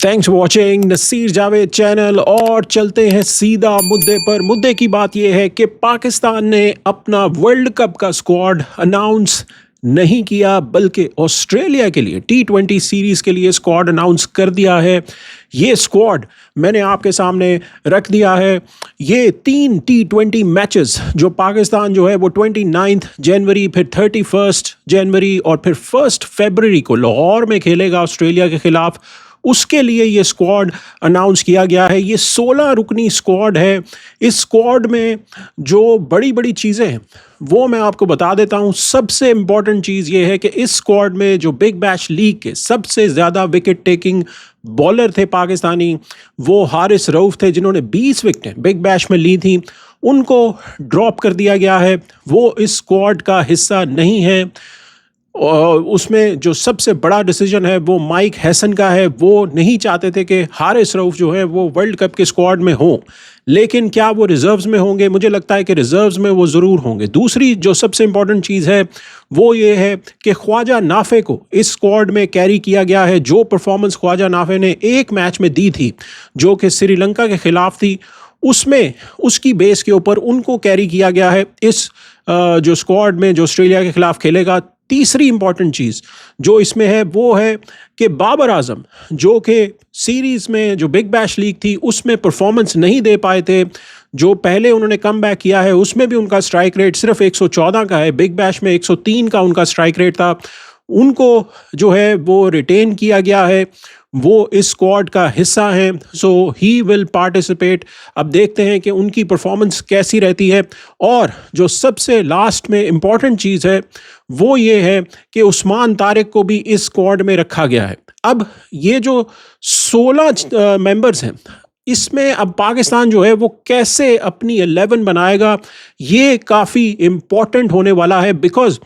Thanks for watching Naseer Javed channel. और चलते हैं सीधा मुद्दे पर। मुद्दे की बात यह है कि पाकिस्तान ने अपना वर्ल्ड कप का स्क्वाड अनाउंस नहीं किया, बल्कि ऑस्ट्रेलिया के लिए T20 सीरीज़ के लिए स्क्वाड अनाउंस कर दिया है। ये स्क्वाड मैंने आपके सामने रख दिया है। ये 3 T20 मैचेस जो पाकिस्तान जो है वो 29 जनवरी, फिर 31 जनवरी और फिर 1 फरवरी को लाहौर में खेलेगा ऑस्ट्रेलिया के खिलाफ। उसके लिए ये स्क्वाड अनाउंस किया गया है। ये 16 रुकनी स्क्वाड है। इस स्क्वाड में जो बड़ी बड़ी चीज़ें हैं वो मैं आपको बता देता हूँ। सबसे इम्पॉर्टेंट चीज़ ये है कि इस स्क्वाड में जो बिग बैश लीग के सबसे ज़्यादा विकेट टेकिंग बॉलर थे पाकिस्तानी, वो हारिस रऊफ़ थे, जिन्होंने 20 विकेटें बिग बैश में ली थी। उनको ड्रॉप कर दिया गया है, वो इस स्क्वाड का हिस्सा नहीं है। और उसमें जो सबसे बड़ा डिसीजन है वो माइक हैसन का है। वो नहीं चाहते थे कि हारिस रऊफ़ जो है वो वर्ल्ड कप के स्क्वाड में हों, लेकिन क्या वो रिजर्व्स में होंगे? मुझे लगता है कि रिजर्व्स में वो ज़रूर होंगे। दूसरी जो सबसे इम्पॉर्टेंट चीज़ है वो ये है कि ख्वाजा नाफे को इस स्क्वाड में कैरी किया गया है। जो परफॉर्मेंस ख्वाजा नाफे ने एक मैच में दी थी जो कि श्रीलंका के ख़िलाफ़ थी, उसमें उसकी बेस के ऊपर उनको कैरी किया गया है इस जो स्क्वाड में जो ऑस्ट्रेलिया के खिलाफ खेलेगा। तीसरी इंपॉर्टेंट चीज़ जो इसमें है वो है कि बाबर आजम, जो कि सीरीज़ में जो बिग बैश लीग थी उसमें परफॉर्मेंस नहीं दे पाए थे। जो पहले उन्होंने कम बैक किया है उसमें भी उनका स्ट्राइक रेट सिर्फ 114 का है। बिग बैश में 103 का उनका स्ट्राइक रेट था। उनको जो है वो रिटेन किया गया है, वो इस स्क्वाड का हिस्सा हैं। सो ही विल पार्टिसिपेट। अब देखते हैं कि उनकी परफॉर्मेंस कैसी रहती है। और जो सबसे लास्ट में इम्पॉर्टेंट चीज़ है वो ये है कि उस्मान तारिक को भी इस स्क्वाड में रखा गया है। अब ये जो 16 मेंबर्स हैं, इसमें अब पाकिस्तान जो है वो कैसे अपनी 11 बनाएगा, ये काफ़ी इम्पॉर्टेंट होने वाला है। बिकॉज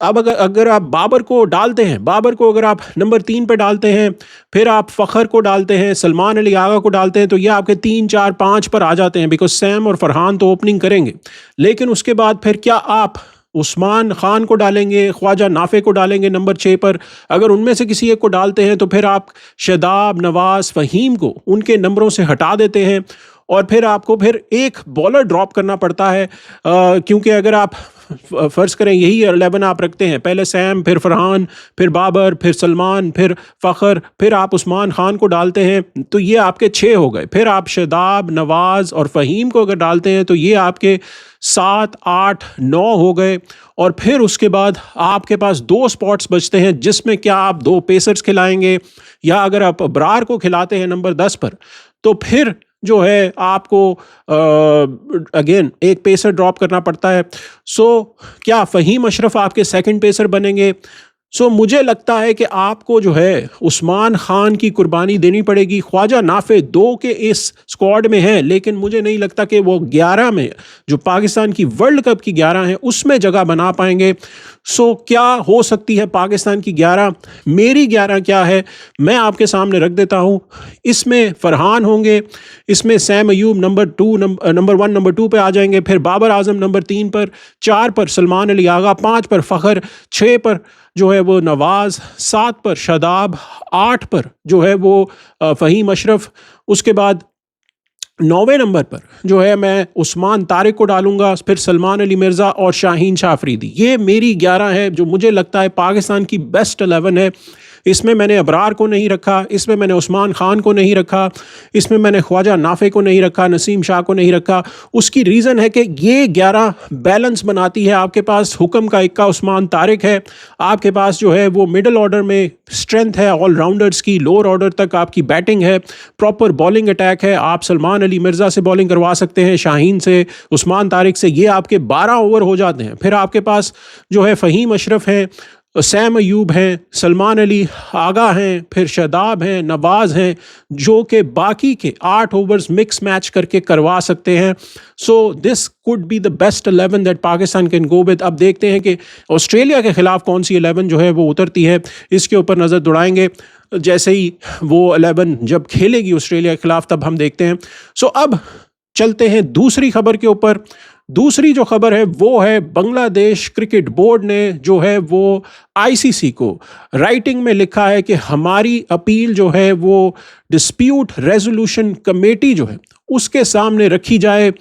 अब अगर आप बाबर को डालते हैं, बाबर को अगर आप नंबर 3 पे डालते हैं, फिर आप फ़खर को डालते हैं, सलमान अली आगा को डालते हैं, तो ये आपके 3 4 5 पर आ जाते हैं। बिकॉज सैम और फरहान तो ओपनिंग करेंगे, लेकिन उसके बाद फिर क्या आप उस्मान खान को डालेंगे, ख्वाजा नाफे को डालेंगे नंबर 6 पर? अगर उनमें से किसी एक को डालते हैं तो फिर आप शादाब, नवाज़, फ़हीम को उनके नंबरों से हटा देते हैं और फिर आपको फिर एक बॉलर ड्रॉप करना पड़ता है। क्योंकि अगर आप फ़र्ज़ करें यही 11 आप रखते हैं, पहले सैम, फिर फरहान, फिर बाबर, फिर सलमान, फिर फ़खर, फिर आप उस्मान खान को डालते हैं, तो ये आपके 6 हो गए। फिर आप शादाब, नवाज़ और फ़हीम को अगर डालते हैं तो ये आपके 7 8 9 हो गए। और फिर उसके बाद आपके पास 2 स्पॉट्स बचते हैं, जिसमें क्या आप 2 पेसर्स खिलाएंगे, या अगर आप अबरार को खिलाते हैं नंबर 10 पर, तो फिर जो है आपको अगेन एक पेसर ड्रॉप करना पड़ता है। सो क्या फ़हीम अशरफ आपके सेकंड पेसर बनेंगे? सो मुझे लगता है कि आपको जो है उस्मान खान की कुर्बानी देनी पड़ेगी। ख्वाजा नाफे 2 के इस स्क्वाड में हैं, लेकिन मुझे नहीं लगता कि वो 11 में, जो पाकिस्तान की वर्ल्ड कप की 11 है, उसमें जगह बना पाएंगे। सो क्या हो सकती है पाकिस्तान की 11? मेरी 11 क्या है मैं आपके सामने रख देता हूँ। इसमें फरहान होंगे, इसमें सैम अयूब नंबर 1 नंबर 2 पे आ जाएंगे, फिर बाबर आजम नंबर 3 पर, 4 पर सलमान अली आगा, 5 पर फ़खर, 6 पर जो है वो नवाज़, 7 पर शादाब, 8 पर जो है वो फ़हीम अशरफ। उसके बाद 9वें नंबर पर जो है मैं उस्मान तारिक को डालूंगा, फिर सलमान अली मिर्ज़ा और शाहीन शाह अफरीदी। ये मेरी 11 है जो मुझे लगता है पाकिस्तान की बेस्ट 11 है। इसमें मैंने अबरार को नहीं रखा, इसमें मैंने उस्मान खान को नहीं रखा, इसमें मैंने ख्वाजा नाफे को नहीं रखा, नसीम शाह को नहीं रखा। उसकी रीज़न है कि ये 11 बैलेंस बनाती है। आपके पास हुक्म का इक्का उस्मान तारिक है, आपके पास जो है वो मिडल ऑर्डर में स्ट्रेंथ है ऑलराउंडर्स की, लोअर ऑर्डर तक आपकी बैटिंग है, प्रॉपर बॉलिंग अटैक है। आप सलमान अली मिर्ज़ा से बॉलिंग करवा सकते हैं, शाहीन से, उस्मान तारिक से, ये आपके 12 ओवर हो जाते हैं। फिर आपके पास जो है फ़हीम अशरफ हैं, सैम अयूब हैं, सलमान अली आगा हैं, फिर शादाब हैं, नवाज़ हैं, जो कि बाकी के 8 ओवर्स मिक्स मैच करके करवा सकते हैं। So this could be the best 11 that Pakistan can go with. अब देखते हैं कि ऑस्ट्रेलिया के ख़िलाफ़ कौन सी 11 जो है वो उतरती है, इसके ऊपर नज़र दौड़ाएंगे। जैसे ही वो 11 जब खेलेगी ऑस्ट्रेलिया के ख़िलाफ़ तब हम देखते हैं। सो अब चलते हैं दूसरी खबर के ऊपर। दूसरी जो खबर है वो है बांग्लादेश क्रिकेट बोर्ड ने जो है वो आईसीसी को राइटिंग में लिखा है कि हमारी अपील जो है वो डिस्प्यूट रेजोल्यूशन कमेटी जो है उसके सामने रखी जाए।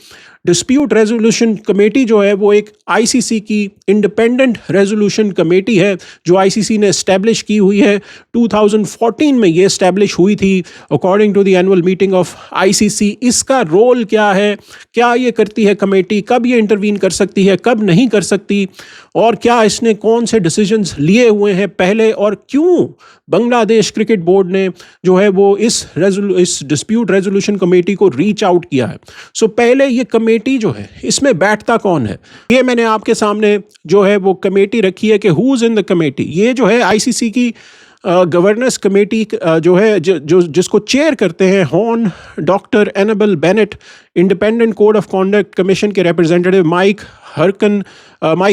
डिस्प्यूट रेजोल्यूशन कमेटी जो है वो एक आईसीसी की इंडिपेंडेंट रेजोल्यूशन कमेटी है जो आईसीसी ने एस्टैब्लिश की हुई है। 2014 में ये एस्टैब्लिश हुई थी according to the annual meeting of ICC. इसका रोल क्या है, क्या ये करती है कमेटी, कब ये इंटरवीन कर सकती है, कब नहीं कर सकती, और क्या इसने कौन से डिसीजंस लिए हुए हैं पहले, और क्यों बांग्लादेश क्रिकेट बोर्ड ने जो है वो इस डिस्प्यूट रेजोल्यूशन कमेटी को रीच आउट किया है। सो पहले ये कमेटी जो है इसमें बैठता कौन है, ये मैंने आपके सामने जो है वो कमेटी रखी है कि who is in the committee. ये जो है आईसीसी की गवर्नेंस कमेटी जो है जो जिसको चेयर करते हैं hon doctor Annabel Bennett, independent code of conduct commission के रिप्रेजेंटेटिव माइक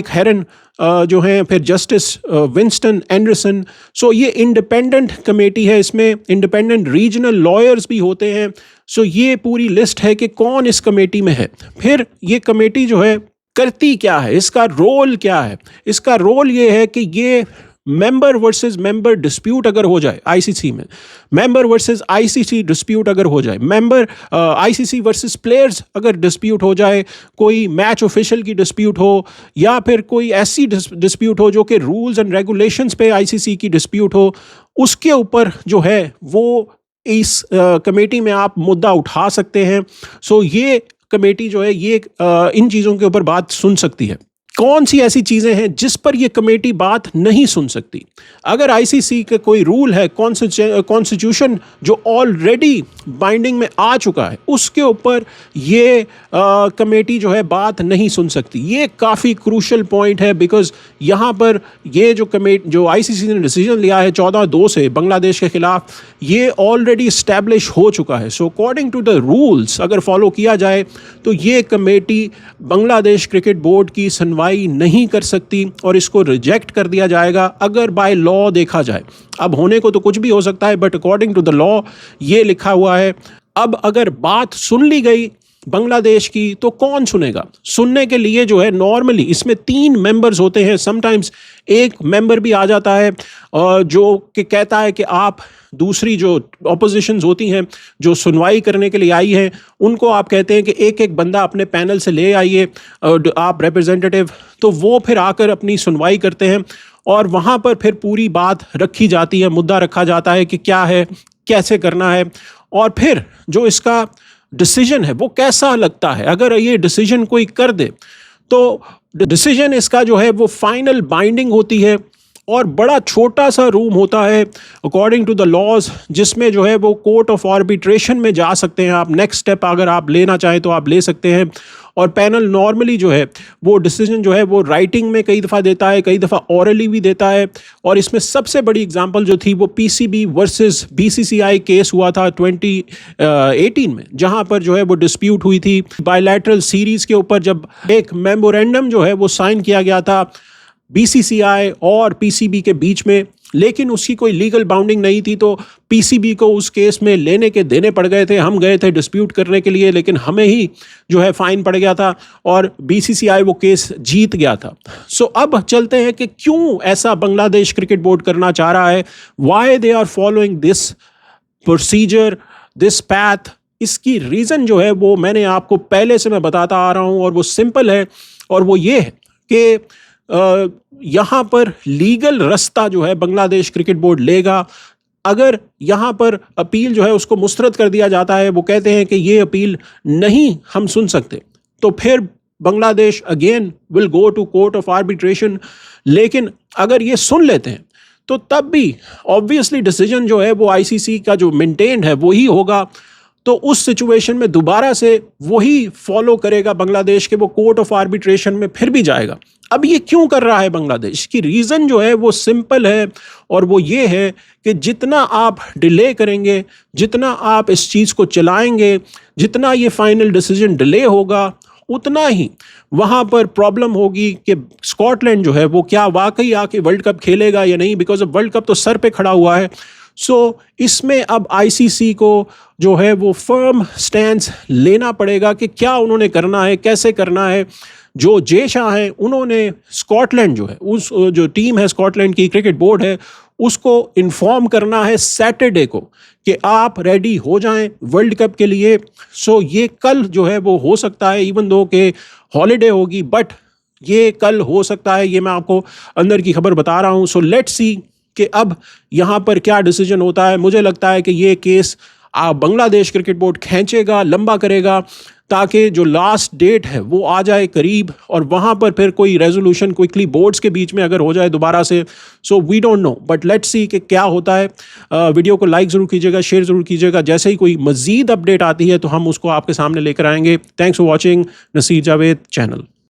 हेरन जो हैं, फिर जस्टिस विंस्टन एंडरसन। सो ये इंडिपेंडेंट कमेटी है, इसमें इंडिपेंडेंट रीजनल लॉयर्स भी होते हैं। सो ये पूरी लिस्ट है कि कौन इस कमेटी में है। फिर ये कमेटी जो है करती क्या है, इसका रोल क्या है। इसका रोल ये है कि ये मेंबर वर्सेस मेंबर डिस्प्यूट अगर हो जाए आईसीसी में, मेंबर वर्सेस आईसीसी डिस्प्यूट अगर हो जाए, मेंबर आईसीसी वर्सेस प्लेयर्स अगर डिस्प्यूट हो जाए, कोई मैच ऑफिशियल की डिस्प्यूट हो, या फिर कोई ऐसी डिस्प्यूट हो जो कि रूल्स एंड रेगुलेशंस पे आईसीसी की डिस्प्यूट हो, उसके ऊपर जो है वो इस कमेटी में आप मुद्दा उठा सकते हैं। सो ये कमेटी जो है ये इन चीज़ों के ऊपर बात सुन सकती है। कौन सी ऐसी चीज़ें हैं जिस पर यह कमेटी बात नहीं सुन सकती। अगर आईसीसी का कोई रूल है, कॉन्स्टिट्यूशन जो ऑलरेडी बाइंडिंग में आ चुका है, उसके ऊपर ये कमेटी जो है बात नहीं सुन सकती। ये काफ़ी क्रूशल पॉइंट है, बिकॉज यहाँ पर ये जो आईसीसी ने डिसीजन लिया है 14-2 से बांग्लादेश के खिलाफ, ये ऑलरेडी इस्टेब्लिश हो चुका है। So according to the rules अगर फॉलो किया जाए तो ये कमेटी बांग्लादेश क्रिकेट बोर्ड की सुनवाई नहीं कर सकती और इसको रिजेक्ट कर दिया जाएगा अगर बाय लॉ देखा जाए। अब होने को तो कुछ भी हो सकता है, but according to the law ये लिखा हुआ है। अब अगर बात सुन ली गई बांग्लादेश की तो कौन सुनेगा? सुनने के लिए जो है नॉर्मली इसमें 3 मेंबर्स होते हैं, समटाइम्स एक मेंबर भी आ जाता है जो कि कहता है कि आप दूसरी जो ऑपोजिशंस होती हैं जो सुनवाई करने के लिए आई हैं, उनको आप कहते हैं कि एक एक बंदा अपने पैनल से ले आइए आप रिप्रेजेंटेटिव, तो वो फिर आकर अपनी सुनवाई करते हैं और वहाँ पर फिर पूरी बात रखी जाती है, मुद्दा रखा जाता है कि क्या है, कैसे करना है, और फिर जो इसका डिसीजन है वो कैसा लगता है। अगर ये डिसीजन कोई कर दे तो डिसीजन इसका जो है वो फाइनल बाइंडिंग होती है और बड़ा छोटा सा रूम होता है अकॉर्डिंग टू द लॉज, जिसमें जो है वो कोर्ट ऑफ आर्बिट्रेशन में जा सकते हैं आप। नेक्स्ट स्टेप अगर आप लेना चाहें तो आप ले सकते हैं। और पैनल नॉर्मली जो है वो डिसीजन जो है वो राइटिंग में कई दफ़ा देता है, कई दफ़ा ऑरली भी देता है। और इसमें सबसे बड़ी एग्जांपल जो थी वो पीसीबी वर्सेस बीसीसीआई केस हुआ था 2018 में, जहां पर जो है वो डिस्प्यूट हुई थी बायलैटरल सीरीज़ के ऊपर, जब एक मेमोरेंडम जो है वो साइन किया गया था बीसीसीआई और पीसीबी के बीच में, लेकिन उसकी कोई लीगल बाउंडिंग नहीं थी, तो पीसीबी को उस केस में लेने के देने पड़ गए थे। हम गए थे डिस्प्यूट करने के लिए, लेकिन हमें ही जो है फाइन पड़ गया था और बीसीसीआई वो केस जीत गया था। सो अब चलते हैं कि क्यों ऐसा बांग्लादेश क्रिकेट बोर्ड करना चाह रहा है, why they are following this procedure, this path. इसकी रीज़न जो है वो मैंने आपको पहले से मैं बताता आ रहा हूँ और वो सिंपल है, और वो ये है कि यहाँ पर लीगल रास्ता जो है बांग्लादेश क्रिकेट बोर्ड लेगा। अगर यहाँ पर अपील जो है उसको मुस्तरद कर दिया जाता है, वो कहते हैं कि ये अपील नहीं हम सुन सकते, तो फिर Bangladesh again will go to court of arbitration. लेकिन अगर ये सुन लेते हैं तो तब भी ऑब्वियसली डिसीजन जो है वो आईसीसी का जो मेंटेन्ड है वही होगा। तो उस सिचुएशन में दोबारा से वही फॉलो करेगा बांग्लादेश के, वो कोर्ट ऑफ आर्बिट्रेशन में फिर भी जाएगा। अब ये क्यों कर रहा है बांग्लादेश? की रीज़न जो है वो सिंपल है, और वो ये है कि जितना आप डिले करेंगे, जितना आप इस चीज़ को चलाएंगे, जितना ये फाइनल डिसीजन डिले होगा, उतना ही वहाँ पर प्रॉब्लम होगी कि स्कॉटलैंड जो है वो क्या वाकई आके वर्ल्ड कप खेलेगा या नहीं, बिकॉज अब वर्ल्ड कप तो सर पे खड़ा हुआ है। सो इसमें अब आईसीसी को जो है वो फर्म स्टैंड लेना पड़ेगा कि क्या उन्होंने करना है, कैसे करना है। जो जे शाह हैं उन्होंने स्कॉटलैंड जो है, उस जो टीम है स्कॉटलैंड की, क्रिकेट बोर्ड है, उसको इन्फॉर्म करना है सैटरडे को कि आप रेडी हो जाएं वर्ल्ड कप के लिए। सो ये कल जो है वो हो सकता है, इवन दो कि हॉलीडे होगी, बट ये कल हो सकता है। ये मैं आपको अंदर की खबर बता रहा हूँ। सो लेट्स सी कि अब यहाँ पर क्या डिसीजन होता है। मुझे लगता है कि ये केस बांग्लादेश क्रिकेट बोर्ड खींचेगा, लंबा करेगा, ताकि जो लास्ट डेट है वो आ जाए करीब, और वहाँ पर फिर कोई रेजोल्यूशन क्विकली बोर्ड्स के बीच में अगर हो जाए दोबारा से। So we don't know, but let's see कि क्या होता है। वीडियो को लाइक ज़रूर कीजिएगा, शेयर ज़रूर कीजिएगा। जैसे ही कोई मज़ीद अपडेट आती है तो हम उसको आपके सामने लेकर आएंगे। Thanks for watching Naseer Javed channel.